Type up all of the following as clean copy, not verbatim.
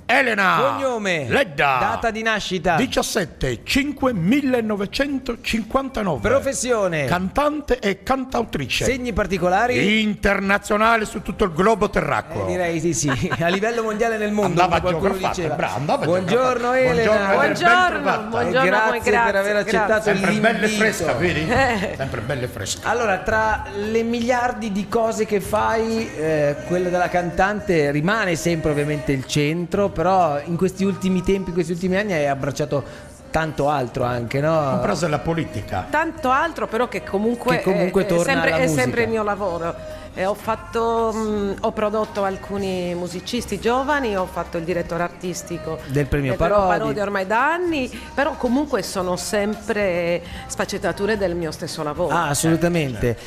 Elena. Cognome. Ledda. Data di nascita. 17/5/1959. Professione. Cantante e cantautrice. Segni particolari. Internazionale su tutto il globo terracqueo. Direi di sì. A livello mondiale nel mondo. Andava qualcuno geografata, diceva. brava, andava Buongiorno geografata. Elena. Buongiorno, Grazie per aver accettato Sempre l'invito. bella e fresca, vedi? Sempre bella e fresca. Allora, tra le miliardi di cose che fai, quella della cantante rimane sempre ovviamente il centro, però in questi ultimi tempi, in questi ultimi anni hai abbracciato tanto altro anche, no? Compresa la politica. Tanto altro, però che comunque torna alla è musica. sempre il mio lavoro. Ho prodotto alcuni musicisti giovani, ho fatto il direttore artistico del premio Parodi ormai da anni, però comunque sono sempre sfaccettature del mio stesso lavoro. Ah, assolutamente.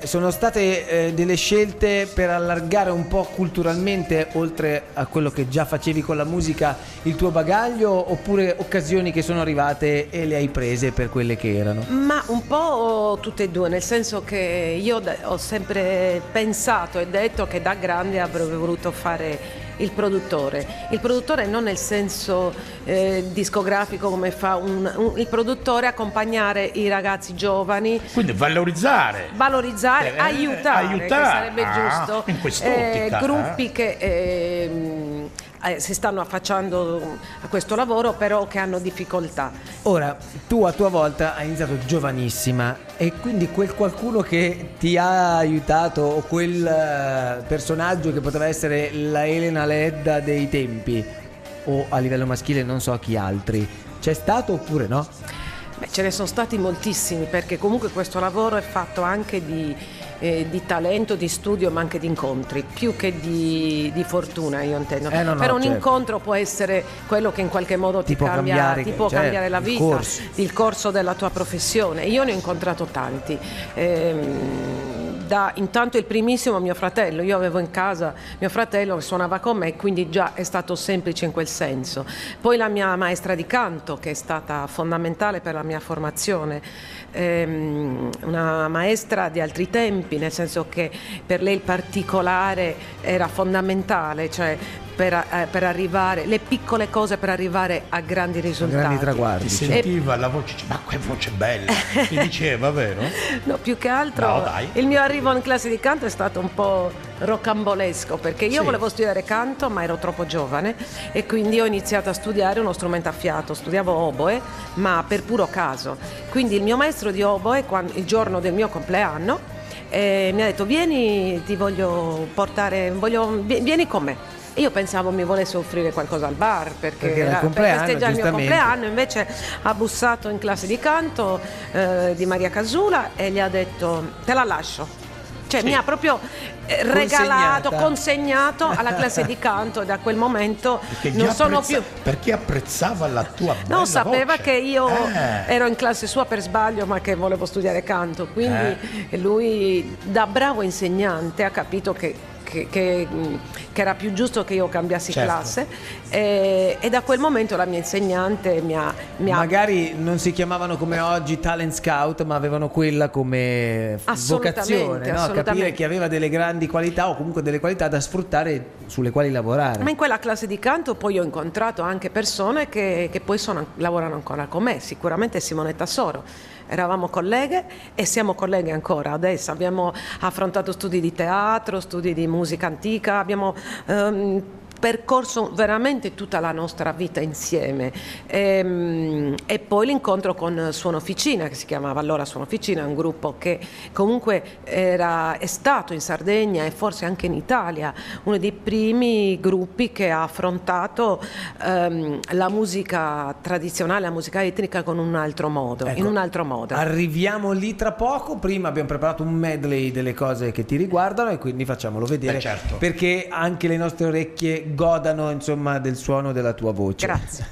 Sono state delle scelte per allargare un po' culturalmente, oltre a quello che già facevi con la musica, il tuo bagaglio, oppure occasioni che sono arrivate e le hai prese per quelle che erano? Ma un po' tutte e due, nel senso che io ho sempre pensato e detto che da grande avrei voluto fare il produttore non nel senso discografico come fa il produttore, accompagnare i ragazzi giovani, quindi valorizzare, aiutare, che sarebbe giusto, in quest'ottica, gruppi che si stanno affacciando a questo lavoro, però che hanno difficoltà. Ora, tu a tua volta hai iniziato giovanissima, e quindi quel qualcuno che ti ha aiutato, o quel personaggio che poteva essere la Elena Ledda dei tempi, o a livello maschile non so chi altri, c'è stato oppure no? Beh, ce ne sono stati moltissimi, perché comunque questo lavoro è fatto anche di talento, di studio, ma anche di incontri, più che di fortuna, io intendo. Un incontro può essere quello che in qualche modo ti può cambiare la vita, il corso della tua professione. Io ne ho incontrato tanti. Intanto il primissimo mio fratello, io avevo in casa mio fratello che suonava con me, quindi già è stato semplice in quel senso. Poi la mia maestra di canto, che è stata fondamentale per la mia formazione, una maestra di altri tempi, nel senso che per lei il particolare era fondamentale, cioè per arrivare, le piccole cose per arrivare a grandi risultati, grandi traguardi. Ti sentiva la voce, ma che voce bella, ti diceva, vero? No, più che altro il mio arrivo in classe di canto è stato un po' rocambolesco, perché io volevo studiare canto ma ero troppo giovane, e quindi ho iniziato a studiare uno strumento a fiato, studiavo oboe, ma per puro caso. Quindi il mio maestro di oboe, il giorno del mio compleanno, mi ha detto: vieni, ti voglio portare, vieni con me. Io pensavo mi volesse offrire qualcosa al bar, perché era per festeggiare il mio compleanno. Invece ha bussato in classe di canto di Maria Casula e gli ha detto: te la lascio. Cioè mi ha proprio regalato, consegnato alla classe di canto, e da quel momento non sono più. Perché apprezzava la tua bella voce. Sapeva che io ero in classe sua per sbaglio, ma che volevo studiare canto, quindi lui, da bravo insegnante, ha capito che era più giusto che io cambiassi classe, e da quel momento la mia insegnante mi ha magari non si chiamavano come oggi talent scout, ma avevano quella come vocazione, no? Capire chi aveva delle grandi qualità, o comunque delle qualità da sfruttare, sulle quali lavorare. Ma in quella classe di canto poi ho incontrato anche persone che poi lavorano ancora con me, sicuramente Simonetta Soro. Eravamo colleghe e siamo colleghe ancora adesso. Abbiamo affrontato studi di teatro, studi di musica antica, abbiamo percorso veramente tutta la nostra vita insieme, e poi l'incontro con Suono Officina, che si chiamava allora Suono Officina, un gruppo che comunque è stato in Sardegna e forse anche in Italia uno dei primi gruppi che ha affrontato la musica tradizionale, la musica etnica con un altro modo, in un altro modo. Arriviamo lì tra poco. Prima abbiamo preparato un medley delle cose che ti riguardano, e quindi facciamolo vedere, perché anche le nostre orecchie godano, insomma, del suono della tua voce. Grazie.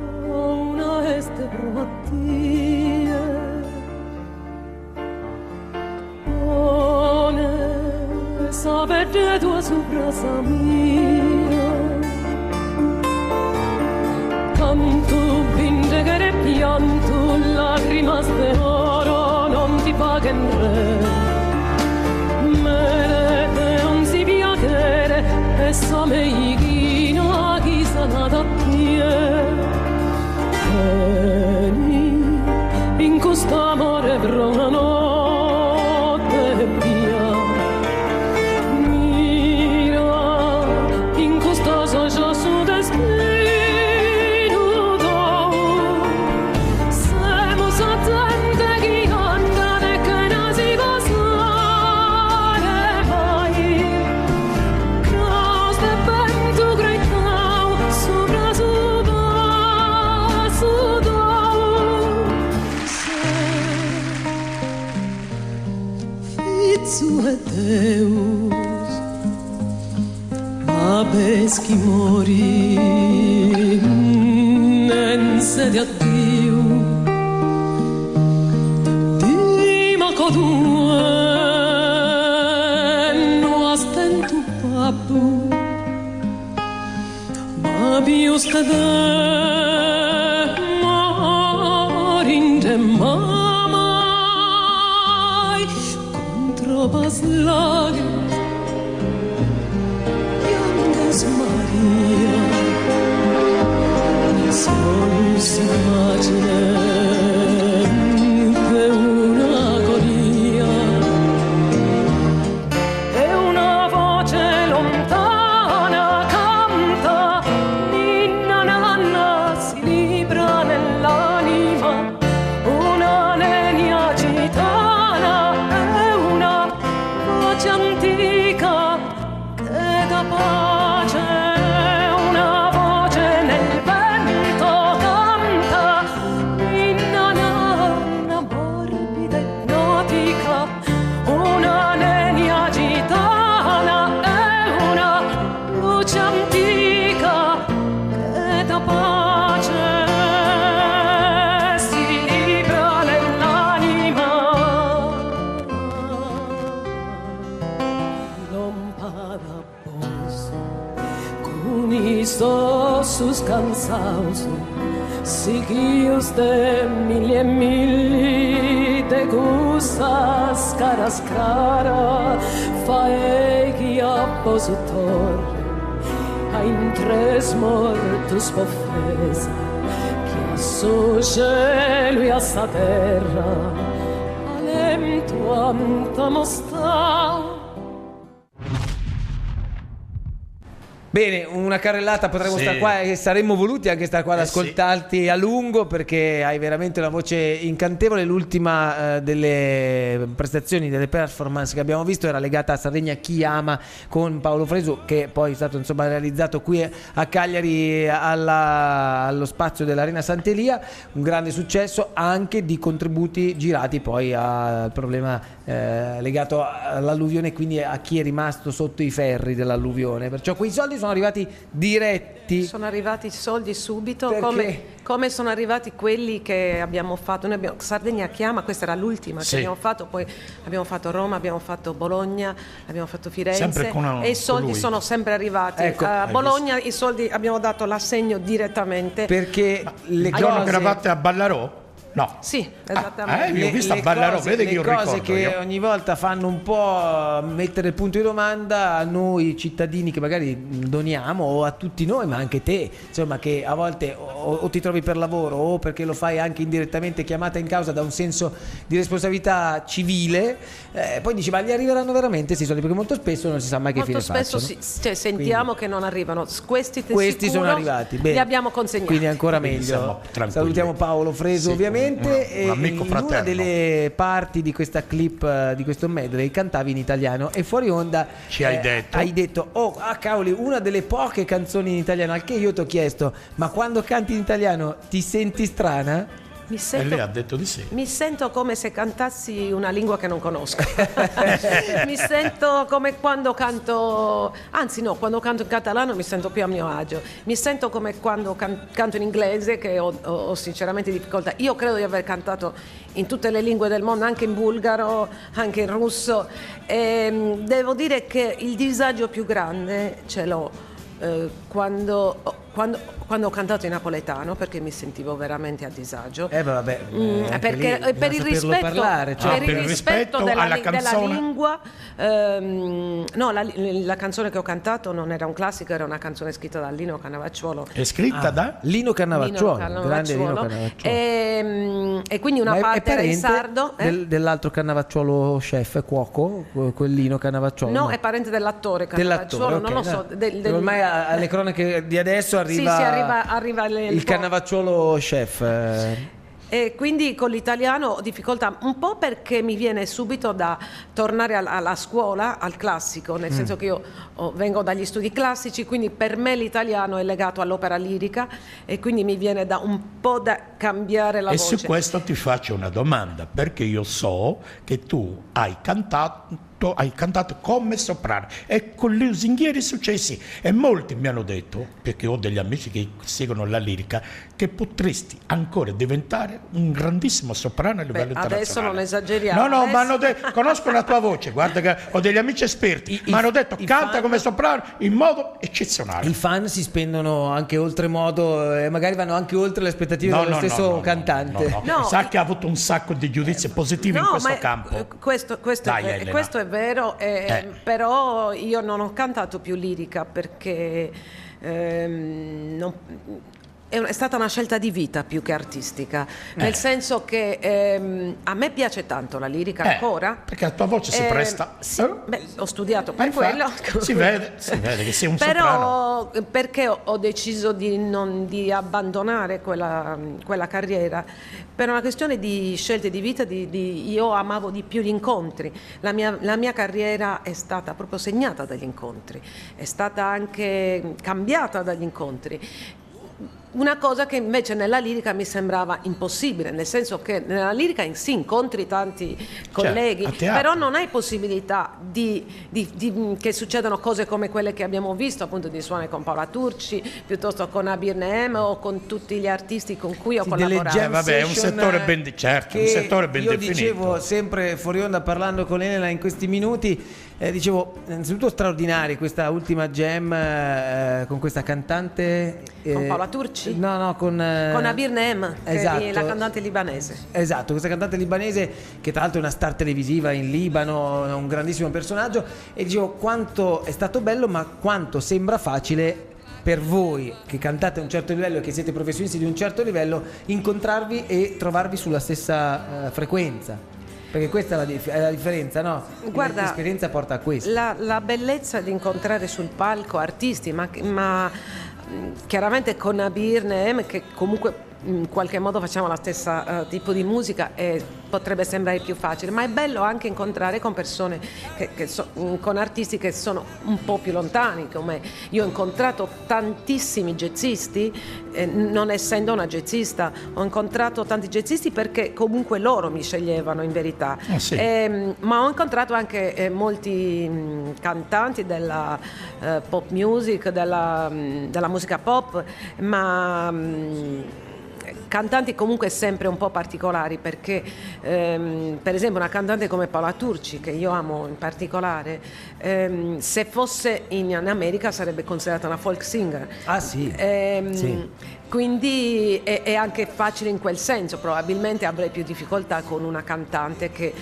Una este promattina, one sapete tua su brasa mia, canto vindegare pianto, lacrimas de oro non ti paghen re. Non si via che Bessame ighina chi sana da te. Vieni in quest'amore per una notte via. Mira in questa socia su destino. Siamo sattente chi anda e che non si casare mai. Cross the bend to great now, sopra su do. Fizu e Deus, ma peschi mori, nense di addio. Dima codue, no astentu papu, ma biuste de morinde mamai, contro paslaghi, Pianges Maria, solus immagine de una agonia. E una voce lontana canta, ninna nanna si libra nell'anima, una nenia gitana e una voce antica che dà pace, una voce nel vento canta, ninna nanna morbida e ipnotica, una nenia gitana e una luce antica che dà pace, si libra nell'anima. Non paga posto, con i ossos cansados, siguios de mil e mil de gustas caras cara, faegi appositor, a in tres mortus pofesa, che a so cielo e a sa terra, alem tuanta mostra. Bene, una carrellata, potremmo Sì. stare qua e saremmo voluti anche stare qua ad Sì. ascoltarti a lungo, perché hai veramente una voce incantevole. L'ultima delle prestazioni, delle performance che abbiamo visto era legata a Sardegna Chi Ama con Paolo Fresu, che poi è stato insomma realizzato qui a Cagliari allo spazio dell'Arena Sant'Elia, un grande successo anche di contributi girati poi al problema legato all'alluvione, quindi a chi è rimasto sotto i ferri dell'alluvione. Perciò quei soldi sono arrivati diretti. Sono arrivati i soldi subito, Perché? come sono arrivati quelli che abbiamo fatto. Noi abbiamo Sardegna Chiama, questa era l'ultima Sì. che abbiamo fatto, poi abbiamo fatto Roma, abbiamo fatto Bologna, abbiamo fatto Firenze, Sempre con e i soldi lui. sono sempre arrivati. Ecco. A Hai Bologna i soldi abbiamo dato l'assegno direttamente. Perché le Il giorno che cose eravate a Ballarò? No. Sì, esattamente. Io ho visto a Ballarò, vedi che le io cose ricordo. che io. ogni volta fanno un po' mettere il punto di domanda a noi cittadini che magari doniamo, o a tutti noi, ma anche te, insomma, che a volte o ti trovi per lavoro o perché lo fai anche indirettamente chiamata in causa da un senso di responsabilità civile, poi dici ma gli arriveranno veramente questi soldi, perché molto spesso non si sa mai che Molto fine spesso facciano. sentiamo che non arrivano. Questi Questi sono arrivati, bene. li abbiamo consegnati. Quindi ancora Quindi siamo meglio. tranquilli. Salutiamo Paolo Fresu, Sì, ovviamente. un amico in una fraterno. delle parti di questa clip, di questo medley, cantavi in italiano e fuori onda Ci hai detto? hai detto cavoli, una delle poche canzoni in italiano, al che io ti ho chiesto ma quando canti in italiano ti senti strana? Mi E sento, lei ha detto di sì. mi sento come se cantassi una lingua che non conosco. Mi sento come quando canto, anzi no, quando canto in catalano mi sento più a mio agio. Mi sento come quando canto in inglese, che ho sinceramente difficoltà. Io credo di aver cantato in tutte le lingue del mondo, anche in bulgaro, anche in russo. E devo dire che il disagio più grande ce l'ho quando quando ho cantato in napoletano, perché mi sentivo veramente a disagio. Vabbè, anche Perché lì per il bisogna saperlo rispetto, parlare, cioè. per il Per il rispetto rispetto alla della canzone. lingua, no, la canzone che ho cantato non era un classico, era una canzone scritta da Lino Cannavacciuolo. È scritta da? Lino Cannavacciuolo, Lino grande Lino Cannavacciuolo. Cannavacciuolo. E quindi una Ma è parte era in parente sardo. dell'altro Cannavacciuolo chef, cuoco, quel Lino Cannavacciolo? No, è parente dell'attore Cannavacciuolo, ok, non lo so. no. Ormai alle cronache di adesso arriva, Sì, arriva il Cannavacciolo chef. E quindi con l'italiano ho difficoltà un po' perché mi viene subito da tornare alla scuola, al classico, nel senso che io vengo dagli studi classici, quindi per me l'italiano è legato all'opera lirica e quindi mi viene da un po' da cambiare la E voce. su questo ti faccio una domanda, perché io so che tu hai cantato come soprano e con lusinghieri successi, e molti mi hanno detto, perché ho degli amici che seguono la lirica, che potresti ancora diventare un grandissimo soprano a livello internazionale. Adesso non esageriamo. No, Adesso- mi hanno detto, conosco la tua voce, guarda che ho degli amici esperti, mi hanno detto canta fan- come soprano in modo eccezionale. I fan si spendono anche oltremodo e magari vanno anche oltre le aspettative dello stesso cantante. No. Sa che ha avuto un sacco di giudizi positivi in questo campo. Questo Dai, è, Elena. questo è vero, però io non ho cantato più lirica perché è stata una scelta di vita più che artistica, nel senso che a me piace tanto la lirica ancora. Perché la tua voce si presta. Sì, beh, ho studiato per quello. Si vede che sei un soprano. Però perché ho deciso di abbandonare quella carriera? Per una questione di scelte di vita, io amavo di più gli incontri. La mia carriera è stata proprio segnata dagli incontri, è stata anche cambiata dagli incontri. Una cosa che invece nella lirica mi sembrava impossibile, nel senso che nella lirica sì incontri tanti colleghi, a teatro. però non hai possibilità che succedano cose come quelle che abbiamo visto, appunto di suonare con Paola Turci, piuttosto con Abir Neem o con tutti gli artisti con cui ho collaborato. jam vabbè, è un session, settore ben certo, un che settore ben io definito. dicevo sempre fuori onda parlando con Elena in questi minuti, dicevo innanzitutto straordinari questa ultima jam con questa cantante Con Paola Turci? no con Abir Neem, che esatto, è la cantante libanese. esatto, questa cantante libanese che tra l'altro è una star televisiva in Libano, è un grandissimo personaggio, e dicevo quanto è stato bello ma quanto sembra facile per voi che cantate a un certo livello e che siete professionisti di un certo livello incontrarvi e trovarvi sulla stessa frequenza, perché questa è la differenza, no? Guarda, l'esperienza porta a questo. La bellezza di incontrare sul palco artisti, ma chiaramente con Abir Neem, che comunque in qualche modo facciamo la stessa tipo di musica e potrebbe sembrare più facile, ma è bello anche incontrare con persone con artisti che sono un po' più lontani come io. Ho incontrato tantissimi jazzisti, non essendo una jazzista, ho incontrato tanti jazzisti perché comunque loro mi sceglievano in verità. Sì. Ma ho incontrato anche molti cantanti della pop music, della musica pop, ma cantanti comunque sempre un po' particolari, perché per esempio una cantante come Paola Turci, che io amo in particolare, se fosse in America sarebbe considerata una folk singer. Ah sì, sì. Quindi è anche facile in quel senso. Probabilmente avrei più difficoltà con una cantante che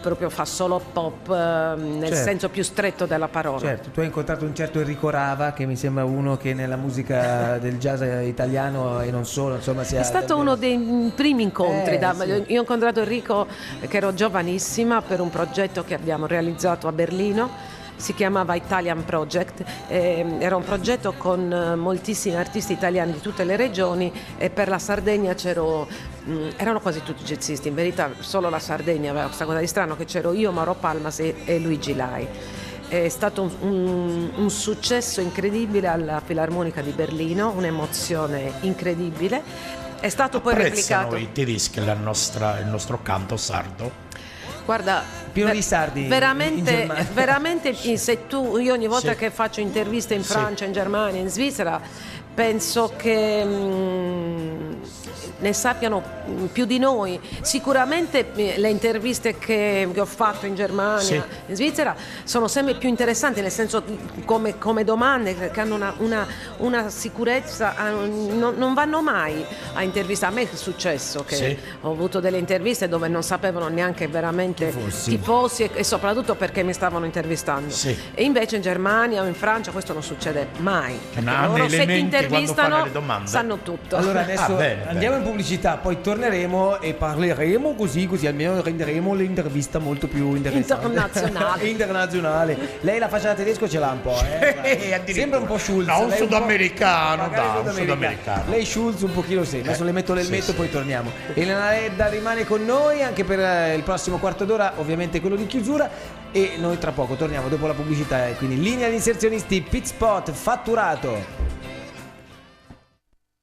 proprio fa solo pop nel Certo. senso più stretto della parola. Certo, tu hai incontrato un certo Enrico Rava, che mi sembra uno che nella musica del jazz italiano e non solo, insomma, sia È stato uno dei primi incontri. sì. Io ho incontrato Enrico che ero giovanissima per un progetto che abbiamo realizzato a Berlino. Si chiamava Italian Project, era un progetto con moltissimi artisti italiani di tutte le regioni, e per la Sardegna erano quasi tutti jazzisti, in verità solo la Sardegna aveva questa cosa di strano, che c'ero io, Mauro Palmas e Luigi Lai. È stato un successo incredibile alla Filarmonica di Berlino, un'emozione incredibile. È stato poi Apprezzano replicato. i tedeschi il nostro canto sardo. Guarda, Pieno di sardi in Germania. veramente se io ogni volta Sì. che faccio interviste in Sì. Francia, in Germania, in Svizzera, penso che ne sappiano più di noi. Sicuramente le interviste che ho fatto in Germania, Sì. in Svizzera, sono sempre più interessanti, nel senso come domande che hanno una sicurezza, non vanno mai a intervistare. A me è successo che Sì. ho avuto delle interviste dove non sapevano neanche veramente Chi chi fossi e soprattutto perché mi stavano intervistando. Sì. E invece in Germania o in Francia questo non succede mai. Che Perché hanno loro, se ti elementi quando fanno intervistano, le domande. sanno tutto. Allora adesso bene, andiamo in pubblicità, poi torneremo e parleremo così almeno renderemo l'intervista molto più interessante. Internazionale. Internazionale. Lei la faccia da tedesco ce l'ha un po', Addirittura. Sembra un po' Schulz. No, un lei po'- sudamericano, magari dai, un sudamericano. Lei Schulz un pochino sì. Adesso le metto l'elmetto sì, e poi sì. torniamo. Elena Ledda rimane con noi anche per il prossimo quarto d'ora, ovviamente quello di chiusura, e noi tra poco torniamo dopo la pubblicità, quindi linea di inserzionisti, pit spot, fatturato.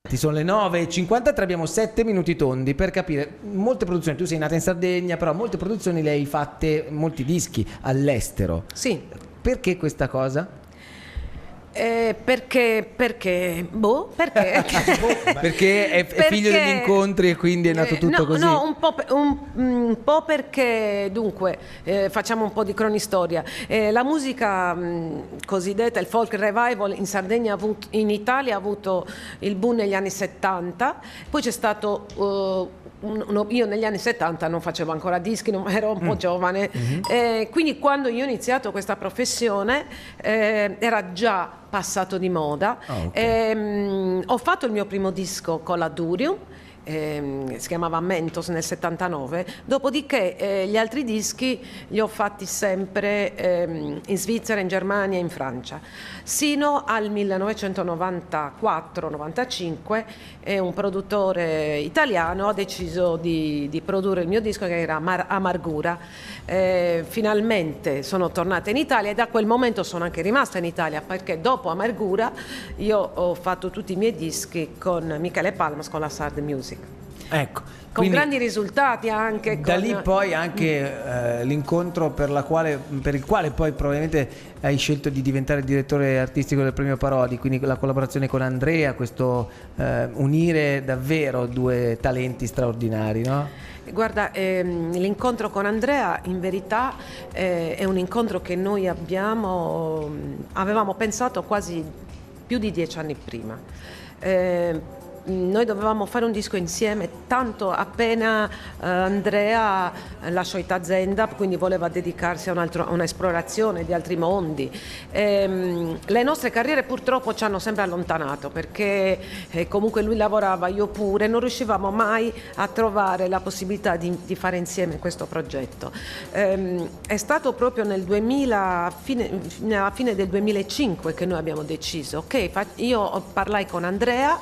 Sono le 9:53, abbiamo 7 minuti tondi per capire molte produzioni. Tu sei nata in Sardegna, però molte produzioni le hai fatte, molti dischi all'estero. Sì. Perché questa cosa? Perché? Perché Perché è figlio degli incontri e quindi è nato tutto no, così? No, un po' perché, dunque, facciamo un po' di cronistoria. La musica cosiddetta, il folk revival in Sardegna, in Italia ha avuto il boom negli anni 70, poi c'è stato... io negli anni 70 non facevo ancora dischi, ero un po' giovane, quindi quando io ho iniziato questa professione era già passato di moda. Ho fatto il mio primo disco con la Durium, si chiamava Mentos nel 79, dopodiché gli altri dischi li ho fatti sempre in Svizzera, in Germania e in Francia, sino al 1994-95 un produttore italiano ha deciso di produrre il mio disco, che era Amargura. Finalmente sono tornata in Italia e da quel momento sono anche rimasta in Italia, perché dopo Amargura io ho fatto tutti i miei dischi con Michele Palmas, con la Sard Music. Ecco, Con quindi grandi risultati anche. da lì poi anche l'incontro per il quale poi probabilmente hai scelto di diventare direttore artistico del Premio Parodi, quindi la collaborazione con Andrea, questo unire davvero due talenti straordinari, no? Guarda, l'incontro con Andrea in verità è un incontro che noi avevamo pensato quasi più di 10 anni prima. Noi dovevamo fare un disco insieme, tanto appena Andrea lasciò Itazenda, quindi voleva dedicarsi a un'esplorazione di altri mondi. Le nostre carriere purtroppo ci hanno sempre allontanato, perché comunque lui lavorava, io pure, non riuscivamo mai a trovare la possibilità di fare insieme questo progetto. È stato proprio nel 2000, alla fine del 2005 che noi abbiamo deciso, io parlai con Andrea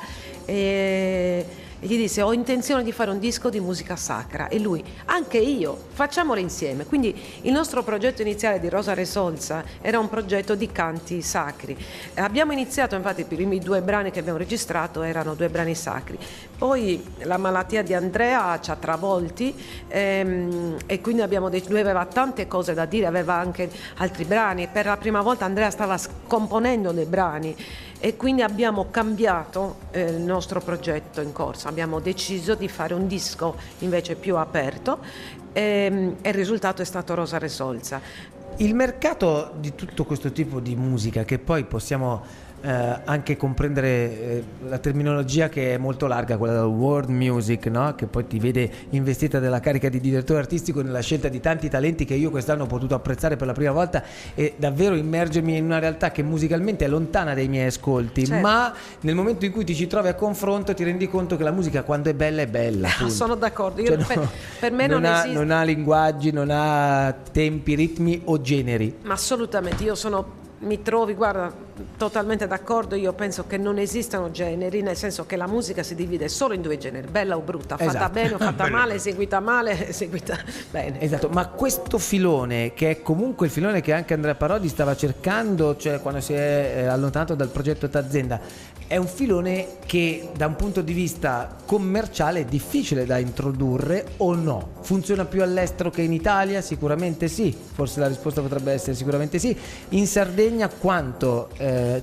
e gli disse: ho intenzione di fare un disco di musica sacra, e lui: anche io, facciamolo insieme. Quindi il nostro progetto iniziale di Rosa Resolza era un progetto di canti sacri. Abbiamo iniziato, infatti, i primi 2 brani che abbiamo registrato erano 2 brani sacri, poi la malattia di Andrea ci ha travolti e quindi lui aveva tante cose da dire, aveva anche altri brani. Per la prima volta Andrea stava componendo dei brani e quindi abbiamo cambiato il nostro progetto in corso, abbiamo deciso di fare un disco invece più aperto e il risultato è stato Rosa Resolza. Il mercato di tutto questo tipo di musica, che poi possiamo anche comprendere la terminologia che è molto larga, quella del world music, no? Che poi ti vede investita della carica di direttore artistico nella scelta di tanti talenti che io quest'anno ho potuto apprezzare per la prima volta e davvero immergermi in una realtà che musicalmente è lontana dai miei ascolti, certo. Ma nel momento in cui ti ci trovi a confronto ti rendi conto che la musica, quando è bella, punto. Sono d'accordo. Cioè, Per me non esiste. Non ha linguaggi, non ha tempi, ritmi o generi. Ma assolutamente, mi trovi, guarda, totalmente d'accordo. Io penso che non esistano generi, nel senso che la musica si divide solo in 2 generi: bella o brutta, fatta Esatto. bene o fatta male, eseguita male, eseguita bene. Esatto, ma questo filone, che è comunque il filone che anche Andrea Parodi stava cercando, cioè quando si è allontanato dal progetto Tazenda, è un filone che da un punto di vista commerciale è difficile da introdurre, o no? Funziona più all'estero che in Italia? Sicuramente sì, forse la risposta potrebbe essere sicuramente sì. In Sardegna quanto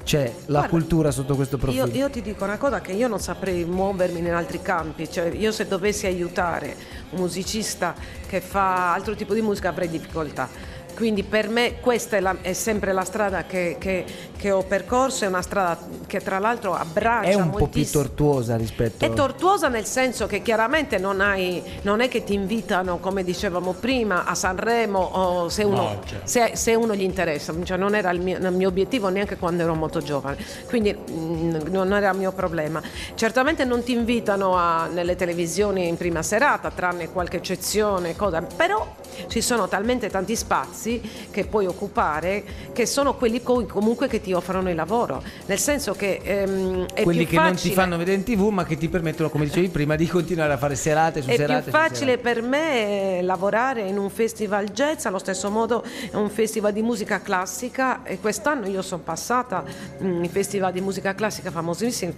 c'è la Guarda, cultura sotto questo profilo? Io ti dico una cosa, che io non saprei muovermi in altri campi, cioè io se dovessi aiutare un musicista che fa altro tipo di musica avrei difficoltà. Quindi per me questa è sempre la strada che ho percorso, è una strada che tra l'altro abbraccia È un po' più moltissimo. tortuosa rispetto... È tortuosa nel senso che chiaramente non è che ti invitano, come dicevamo prima, a Sanremo, o se uno, No, certo. se uno gli interessa, cioè non era il mio obiettivo neanche quando ero molto giovane, quindi non era il mio problema. Certamente non ti invitano nelle televisioni in prima serata, tranne qualche eccezione, però ci sono talmente tanti spazi che puoi occupare, che sono quelli comunque che ti offrono il lavoro, nel senso che è quelli più che facile, non ti fanno vedere in TV ma che ti permettono, come dicevi prima, di continuare a fare serate su è serate più su facile serate. per me lavorare in un festival jazz, allo stesso modo è un festival di musica classica, e quest'anno io sono passata in festival di musica classica famosissimi,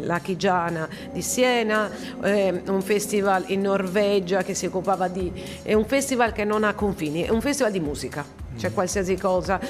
la Chigiana di Siena, un festival in Norvegia che si occupava è un festival che non ha confini, è un festival di musica. C'è qualsiasi cosa,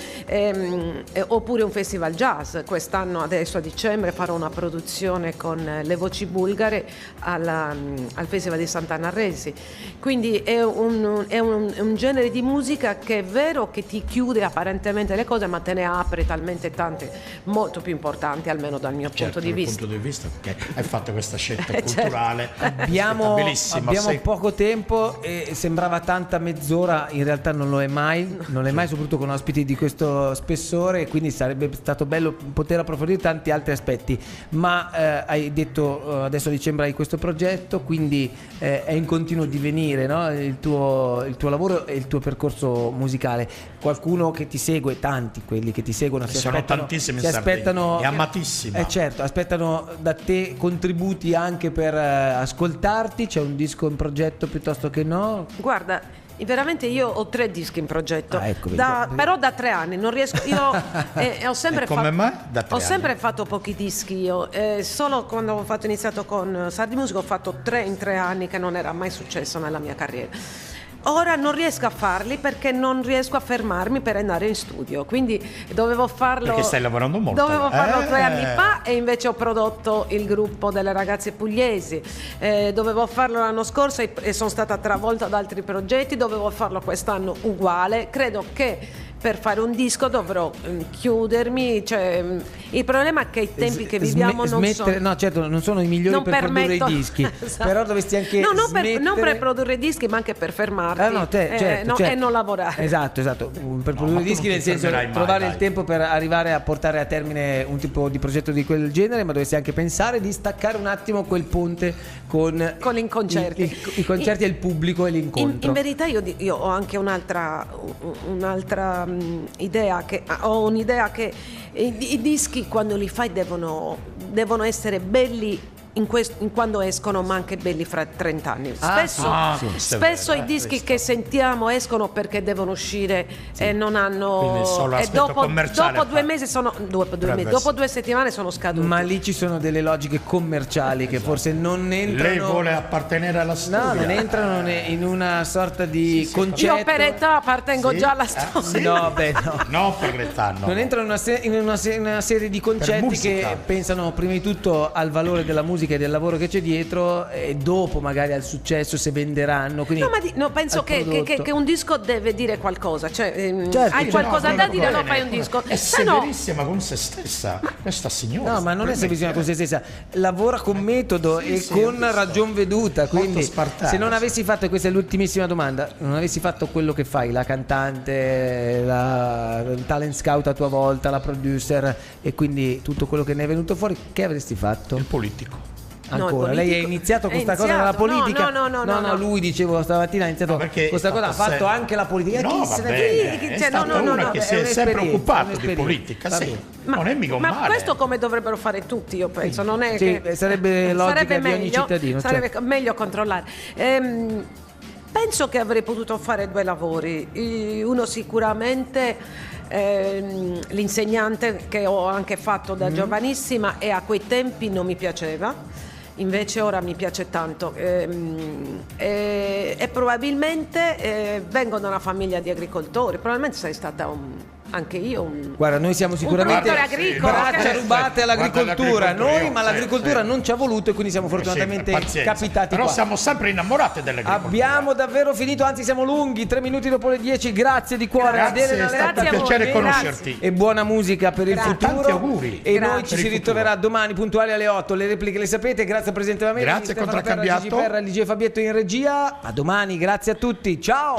oppure un festival jazz. Quest'anno adesso a dicembre farò una produzione con le voci bulgare al festival di Sant'Anna Resi, quindi è un genere di musica che è vero che ti chiude apparentemente le cose, ma te ne apre talmente tante molto più importanti, almeno dal mio Certo, punto di dal vista. punto di vista, perché hai fatto questa scelta Certo. culturale Abbiamo bellissima. poco tempo e sembrava tanta mezz'ora, in realtà non lo è mai, soprattutto con ospiti di questo spessore, quindi sarebbe stato bello poter approfondire tanti altri aspetti, ma hai detto adesso a dicembre hai questo progetto, quindi è in continuo divenire, no? il tuo lavoro e il tuo percorso musicale. Qualcuno che ti segue, tanti quelli che ti seguono, Sono tantissimi si in Sardegna, aspettano, è amatissima. certo, aspettano da te contributi anche per ascoltarti. C'è un disco in progetto piuttosto che no? Guarda, veramente io ho 3 dischi in progetto, Ah, ecco, vedi. però da 3 anni non riesco. Io ho sempre E come mai da 3 ho sempre anni? fatto pochi dischi io, solo quando ho iniziato con Sardi Music ho fatto 3 in 3 anni, che non era mai successo nella mia carriera. Ora non riesco a farli perché non riesco a fermarmi per andare in studio, quindi dovevo farlo. Perché stai lavorando molto. Dovevo farlo 3 anni fa, e invece ho prodotto il gruppo delle ragazze pugliesi. Dovevo farlo l'anno scorso e sono stata travolta da altri progetti. Dovevo farlo quest'anno uguale. Credo che per fare un disco dovrò chiudermi, cioè, il problema è che i tempi che viviamo non sono. No, certo, non sono i migliori Non per produrre i permetto- dischi. Esatto. Però dovresti anche No, smettere... non per produrre dischi, ma anche per fermarti certo. e non lavorare. Esatto. Per produrre ma tu dischi, non nel ti senso fermerai mai, trovare dai. il tempo per arrivare a portare a termine un tipo di progetto di quel genere, ma dovresti anche pensare di staccare un attimo quel ponte con i concerti. i concerti e il pubblico e l'incontro. In verità io ho anche un'altra idea, che ho un'idea che i dischi quando li fai devono essere belli quando escono, ma anche belli fra 30 anni. Spesso i dischi che sentiamo escono perché devono uscire e non hanno, Quindi solo e aspetto dopo commerciale 2 mesi dopo 2 settimane sono scaduti. Ma lì ci sono delle logiche commerciali che forse non entrano. Lei vuole appartenere alla storia. No, non entrano in una sorta di concetto. Io per età appartengo già alla storia. Sì. No, beh, no. No, per l'età no. Non entrano in una serie di concetti musica. che pensano prima di tutto al valore della musica e del lavoro che c'è dietro, e dopo magari al successo, se venderanno. Quindi Penso al che prodotto. un disco deve dire qualcosa, cioè Certo, hai sì, qualcosa no, da no, dire, no, lo fai un disco. È Se no, severissima con se stessa, questa signora. No, ma non è Per me semplicemente con se stessa, lavora con metodo e sì, con ho visto. ragion veduta. Quindi, Molto spartana, se non sì. avessi fatto, e questa è l'ultimissima domanda, non avessi fatto quello che fai, la cantante, la talent scout a tua volta, la producer, e quindi tutto quello che ne è venuto fuori, che avresti fatto? il politico. Ancora, lei ha iniziato questa cosa nella politica? No, lui, dicevo stamattina, ha iniziato perché questa cosa, ha fatto anche la politica. No, Chi se ne vabbè, frega? è Cioè, stata no, una no, che è si è sempre un'esperienza, occupato di un'esperienza. politica, Va sì. bene. Non è mica un ma male. questo come dovrebbero fare tutti, io penso, non è Sì, che sarebbe logica di ogni cittadino, sarebbe certo. meglio controllare. Penso che avrei potuto fare 2 lavori, uno sicuramente l'insegnante, che ho anche fatto da giovanissima e a quei tempi non mi piaceva. Invece ora mi piace tanto, e probabilmente vengo da una famiglia di agricoltori, probabilmente sei stata anche io Guarda, noi siamo sicuramente produttore agricolo. braccia rubate all'agricoltura, Guarda, noi, ma l'agricoltura sì. non ci ha voluto e quindi siamo fortunatamente Pazienza. capitati Però qua. siamo sempre innamorati dell'agricoltura. Abbiamo davvero finito, anzi siamo lunghi, 3 minuti dopo le 10. Grazie di cuore. Grazie, Adele è Naletta. stato un Grazie a voi, piacere grazie. conoscerti. E buona musica per il Grazie. futuro. Tanti auguri. E Grazie. noi ci Per si il ritroverà domani puntuali alle 8. Le repliche le sapete. Grazie al presidente Mameli, Grazie, Stefano Perra, Contraccambiato. Gigi Perra, Ligia Fabietto in regia. A domani, grazie a tutti. Ciao.